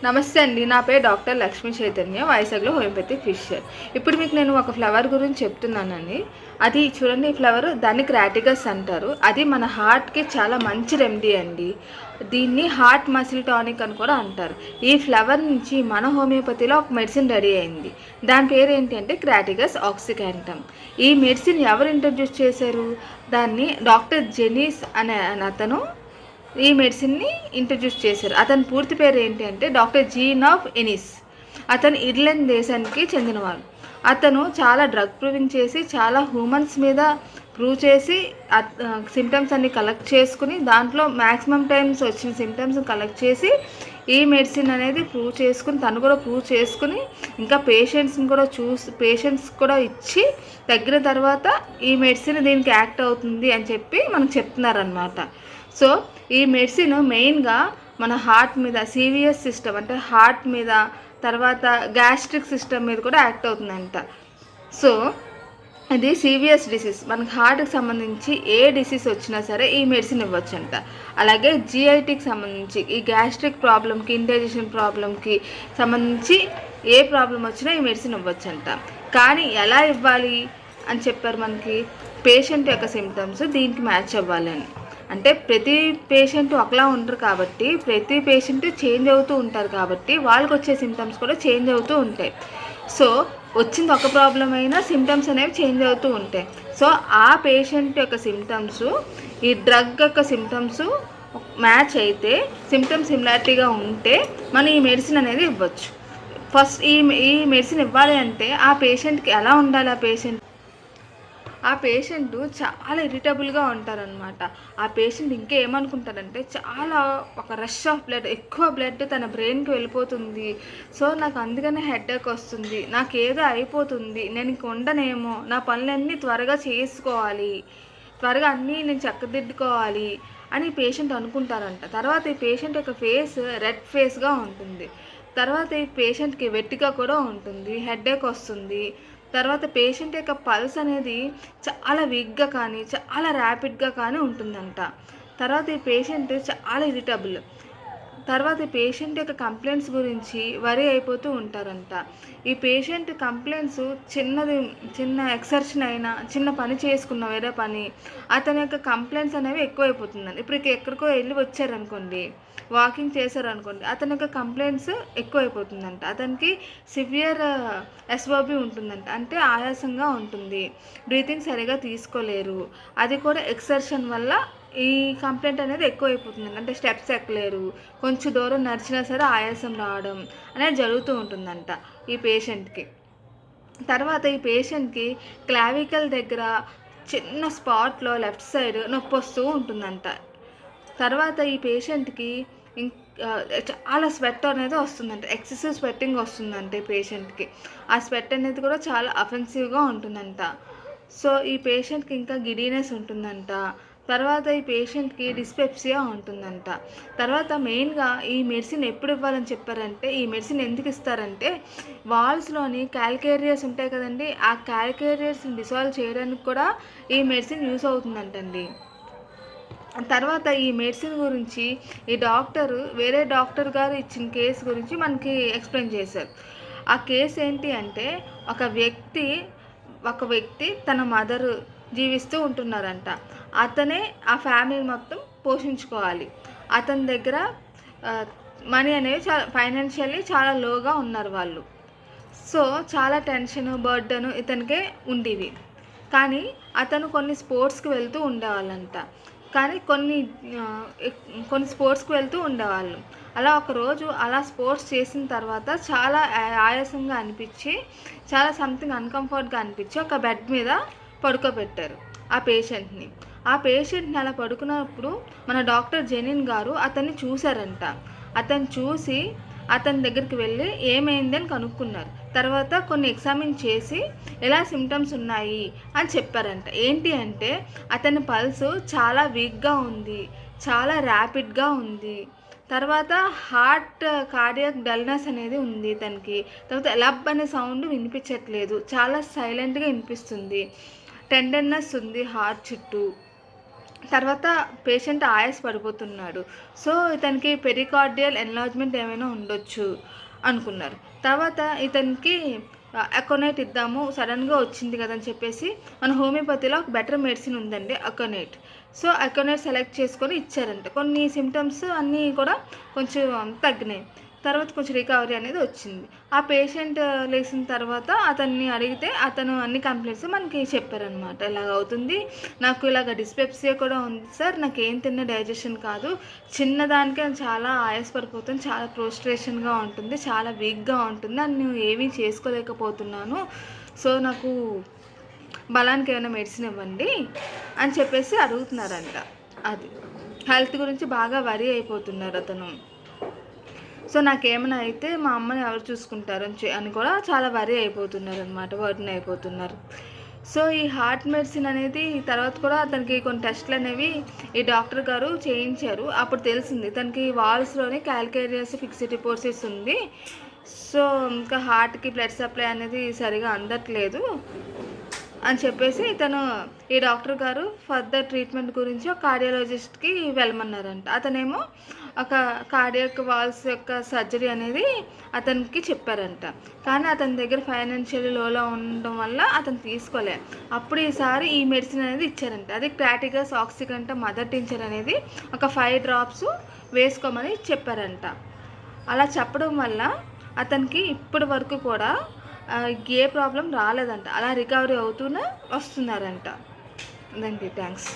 నమస్తే అండి. నా పేరు డాక్టర్ లక్ష్మీ చైతన్య, వైజాగ్లో హోమియోపతి ఫిజిషియన్. ఇప్పుడు మీకు నేను ఒక ఫ్లవర్ గురించి చెప్తున్నానండి. అది చూడండి, ఈ ఫ్లవర్ దాన్ని క్రాటిగస్ అంటారు. అది మన హార్ట్కి చాలా మంచి రెమెడీ అండి. దీన్ని హార్ట్ మసిల్ టానిక్ అని కూడా అంటారు. ఈ ఫ్లవర్ నుంచి మన హోమియోపతిలో ఒక మెడిసిన్ రెడీ అయింది. దాని పేరు ఏంటి అంటే క్రాటిగస్ ఆక్సికాంటమ్. ఈ మెడిసిన్ ఎవరు ఇంట్రడ్యూస్ చేశారు? దాన్ని డాక్టర్ జెనీస్ అనే అతను ఈ మెడిసిన్ని ఇంట్రడ్యూస్ చేశారు. అతని పూర్తి పేరు ఏంటి అంటే డాక్టర్ జీన్ ఆఫ్ ఎనిస్. అతను ఇర్లాండ్ దేశానికి చెందినవాడు. అతను చాలా డ్రగ్ ప్రూవింగ్ చేసి, చాలా హ్యూమన్స్ మీద ప్రూవ్ చేసి, సిమ్టమ్స్ అన్ని కలెక్ట్ చేసుకుని, దాంట్లో మ్యాక్సిమం టైమ్స్ వచ్చిన సిమ్టమ్స్ కలెక్ట్ చేసి ఈ మెడిసిన్ అనేది ప్రూవ్ చేసుకుని, తను కూడా ప్రూవ్ చేసుకుని, ఇంకా పేషెంట్స్ కూడా ఇచ్చి తగ్గిన తర్వాత ఈ మెడిసిన్ దీనికి యాక్ట్ అవుతుంది అని చెప్పి మనకు చెప్తున్నారనమాట. సో ఈ మెడిసిన్ మెయిన్గా మన హార్ట్ మీద, సివిఎస్ సిస్టమ్ అంటే హార్ట్ మీద, తర్వాత గ్యాస్ట్రిక్ సిస్టమ్ మీద కూడా యాక్ట్ అవుతుందంట. సో ఇది సివిఎస్ డిసీజ్, మనకి హార్ట్కి సంబంధించి ఏ డిసీజ్ వచ్చినా సరే ఈ మెడిసిన్ ఇవ్వచ్చంట. అలాగే జిఐటికి సంబంధించి, ఈ గ్యాస్ట్రిక్ ప్రాబ్లమ్కి, ఇండైజెషన్ ప్రాబ్లమ్కి సంబంధించి ఏ ప్రాబ్లం వచ్చినా ఈ మెడిసిన్ ఇవ్వచ్చంట. కానీ ఎలా ఇవ్వాలి అని చెప్పారు మనకి, పేషెంట్ యొక్క సిమ్టమ్స్ దీనికి మ్యాచ్ అవ్వాలి అని. అంటే ప్రతి పేషెంట్ ఒకలా ఉండరు కాబట్టి, ప్రతి పేషెంట్ చేంజ్ అవుతూ ఉంటారు కాబట్టి వాళ్ళకి వచ్చే సిమ్టమ్స్ కూడా చేంజ్ అవుతూ ఉంటాయి. సో వచ్చింది ఒక ప్రాబ్లం అయినా సిమ్టమ్స్ అనేవి చేంజ్ అవుతూ ఉంటాయి. సో ఆ పేషెంట్ యొక్క సిమ్టమ్స్ ఈ డ్రగ్ యొక్క సిమ్టమ్స్ మ్యాచ్ అయితే, సిమ్టమ్స్ సిమిలారిటీగా ఉంటే మనం ఈ మెడిసిన్ అనేది ఇవ్వచ్చు. ఫస్ట్ ఈ మెడిసిన్ ఇవ్వాలి అంటే ఆ పేషెంట్కి ఎలా ఉండాలి? ఆ పేషెంట్ చాలా ఇరిటబుల్గా ఉంటారనమాట. ఆ పేషెంట్ ఇంకా ఏమనుకుంటారంటే, చాలా ఒక రష్ ఆఫ్ బ్లడ్, ఎక్కువ బ్లడ్ తన బ్రెయిన్కి వెళ్ళిపోతుంది. సో నాకు అందుకనే హెడేక్ వస్తుంది, నాకు ఏదో అయిపోతుంది, నేను ఇంక ఉండనేమో, నా పనులన్నీ త్వరగా చేసుకోవాలి, త్వరగా అన్నీ నేను చక్కదిద్దుకోవాలి అని పేషెంట్ అనుకుంటారంట. తర్వాత ఈ పేషెంట్ యొక్క ఫేస్ రెడ్ ఫేస్గా ఉంటుంది. తర్వాత ఈ పేషెంట్కి వెట్టిగా కూడా ఉంటుంది, హెడేక్ వస్తుంది. తర్వాత పేషెంట్ యొక్క పల్స్ అనేది చాలా వీక్గా కానీ, చాలా ర్యాపిడ్గా కానీ ఉంటుందంట. తర్వాత ఈ పేషెంట్ చాలా ఇరిటబుల్. తర్వాత ఈ పేషెంట్ యొక్క కంప్లైంట్స్ గురించి వరి అయిపోతూ ఉంటారంట. ఈ పేషెంట్ కంప్లైంట్స్ చిన్న ఎక్సర్షన్ అయినా, చిన్న పని చేసుకున్న వేరే పని, అతని యొక్క కంప్లైంట్స్ అనేవి ఎక్కువైపోతుందండి. ఇప్పుడు ఎక్కడికో వెళ్ళి వచ్చారనుకోండి, వాకింగ్ చేశారనుకోండి, అతని యొక్క కంప్లైంట్స్ ఎక్కువైపోతుందంట. అతనికి సివియర్ ఎస్ఓబి ఉంటుందంట, అంటే ఆయాసంగా ఉంటుంది, బ్రీతింగ్ సరిగా తీసుకోలేరు. అది కూడా ఎక్సర్షన్ వల్ల ఈ కంప్లైంట్ అనేది ఎక్కువైపోతుందండి. అంటే స్టెప్స్ ఎక్కలేరు, కొంచెం దూరం నడిచినా సరే ఆయాసం రావడం అనేది జరుగుతూ ఉంటుందంట ఈ పేషెంట్కి. తర్వాత ఈ పేషెంట్కి క్లావికల్ దగ్గర చిన్న స్పాట్లో లెఫ్ట్ సైడ్ నొప్పి వస్తూ ఉంటుందంట. తర్వాత ఈ పేషెంట్కి చాలా స్వెట్ అనేది వస్తుందంట, ఎక్సెసివ్ స్వెట్టింగ్ వస్తుందంట ఈ పేషెంట్కి. ఆ స్వెట్ అనేది కూడా చాలా అఫెన్సివ్గా ఉంటుందంట. సో ఈ పేషెంట్కి ఇంకా గిడీనెస్ ఉంటుందంట. తర్వాత ఈ పేషెంట్కి డిస్పెప్సియా ఉంటుందంట. తర్వాత మెయిన్గా ఈ మెడిసిన్ ఎప్పుడు ఇవ్వాలని చెప్పారంటే, ఈ మెడిసిన్ ఎందుకు ఇస్తారంటే, వాల్స్లోని క్యాల్కేరియర్స్ ఉంటాయి కదండి, ఆ క్యాల్కేరియర్స్ని డిసాల్వ్ చేయడానికి కూడా ఈ మెడిసిన్ యూస్ అవుతుందంటండి. తర్వాత ఈ మెడిసిన్ గురించి ఈ వేరే డాక్టర్ గారు ఇచ్చిన కేసు గురించి మనకి ఎక్స్ప్లెయిన్ చేశారు. ఆ కేసు ఏంటి అంటే, ఒక వ్యక్తి తన మదరు జీవిస్తూ ఉంటున్నారంట. అతనే ఆ ఫ్యామిలీ మొత్తం పోషించుకోవాలి. అతని దగ్గర మనీ అనేవి చాలా ఫైనాన్షియల్లీ చాలా లోగా ఉన్నారు వాళ్ళు. సో చాలా టెన్షన్, బర్డెను ఇతనికే ఉండేవి. కానీ అతను కొన్ని స్పోర్ట్స్కి వెళ్తూ ఉండేవాళ్ళంట. కానీ కొన్ని స్పోర్ట్స్కి వెళ్తూ ఉండేవాళ్ళు. అలా ఒకరోజు అలా స్పోర్ట్స్ చేసిన తర్వాత చాలా ఆయాసంగా అనిపించి, చాలా సంథింగ్ అన్కంఫర్ట్గా అనిపించి ఒక బెడ్ మీద పడుకోబెట్టారు ఆ పేషెంట్ని. ఆ పేషెంట్ని అలా పడుకున్నప్పుడు మన డాక్టర్ జెనిన్ గారు అతన్ని చూశారంట. అతను చూసి అతని దగ్గరికి వెళ్ళి ఏమైందని కనుక్కున్నారు. తర్వాత కొన్ని ఎగ్జామిన్ చేసి ఎలా సిమ్టమ్స్ ఉన్నాయి అని చెప్పారంట. ఏంటి అంటే, అతని పల్స్ చాలా వీక్గా ఉంది, చాలా ర్యాపిడ్గా ఉంది. తర్వాత కార్డియాక్ డల్నెస్ అనేది ఉంది తనకి. తర్వాత లబ్ అనే సౌండ్ వినిపించట్లేదు, చాలా సైలెంట్గా వినిపిస్తుంది. టెండర్నెస్ ఉంది హార్ట్ చుట్టూ. తర్వాత పేషెంట్ ఆయాస పడిపోతున్నాడు. సో, ఇతనికి పెరికార్డియల్ ఎన్లార్జ్‌మెంట్ ఏమైనా ఉండొచ్చు అనుకున్నారు. తర్వాత ఇతనికి అకోనైట్ ఇద్దాము, సడెన్‌గా వచ్చింది కదా అని చెప్పేసి మన హోమియోపతిలో ఒక బెటర్ మెడిసిన్ ఉందండి అకోనైట్. సో, అకోనైట్ సెలెక్ట్ చేసుకొని ఇచ్చారంట. కొన్ని సింప్టమ్స్ అన్నీ కూడా కొంచెం తగ్గినాయి. తర్వాత కొంచెం రికవరీ అనేది వచ్చింది. ఆ పేషెంట్ లేసిన తర్వాత అతన్ని అడిగితే అతను అన్ని కంప్లైంట్స్ మనకి చెప్పారనమాట. ఇలాగ అవుతుంది, నాకు ఇలాగ డిస్పెప్సియా కూడా ఉంది సార్, నాకేం తిన్నా డైజెషన్ కాదు, చిన్నదానికే చాలా ఆయాసపడిపోతుంది, చాలా ప్రోస్ట్రేషన్‌గా ఉంటుంది, చాలా వీక్‌గా ఉంటుంది, నేను ఏమీ చేసుకోలేకపోతున్నాను. సో, నాకు బలానికి ఏమైనా మెడిసిన్ ఇవ్వండి అని చెప్పేసి అడుగుతున్నారంట. అది. హెల్త్ గురించి బాగా వరీ అయిపోతున్నారు అతను. సో, నాకేమైనా అయితే మా అమ్మని ఎవరు చూసుకుంటారు అని కూడా చాలా వరీ అయిపోతున్నారనమాట. బర్డెన్ అయిపోతున్నారు. సో, ఈ హార్ట్ మెడిసిన్ అనేది తర్వాత కూడా అతనికి కొన్ని టెస్ట్‌లనేవి ఈ డాక్టర్ గారు చేయించారు. అప్పుడు తెలిసింది తనకి వాల్స్‌లోనే కాల్కేరియస్ ఫిక్సిటిపోసిస్ ఉంది. సో, ఇంకా హార్ట్‌కి బ్లడ్ సప్లై అనేది సరిగా అందట్లేదు అని చెప్పేసి ఈ డాక్టర్ గారు ఫర్దర్ ట్రీట్మెంట్ గురించి ఒక కార్డియాలజిస్ట్‌కి వెళ్ళమన్నారంట. అతనేమో ఒక కార్డియాక్ వాల్స్ యొక్క సర్జరీ అనేది అతనికి చెప్పారంట. కానీ అతని దగ్గర ఫైనాన్షియల్లీ లోలో ఉండడం వల్ల అతను తీసుకోలే. అప్పుడు ఈసారి ఈ మెడిసిన్ అనేది ఇచ్చారంట. అది క్రాటిగస్ ఆక్సికంట మదర్ టించర్ అనేది ఒక 5 డ్రాప్స్ వేసుకోమని చెప్పారంట. అలా చెప్పడం వల్ల అతనికి ఇప్పటి వరకు కూడా ఏ ప్రాబ్లం రాలేదంట. అలా రికవరీ అవుతూనే వస్తున్నారంట. థ్యాంక్స్.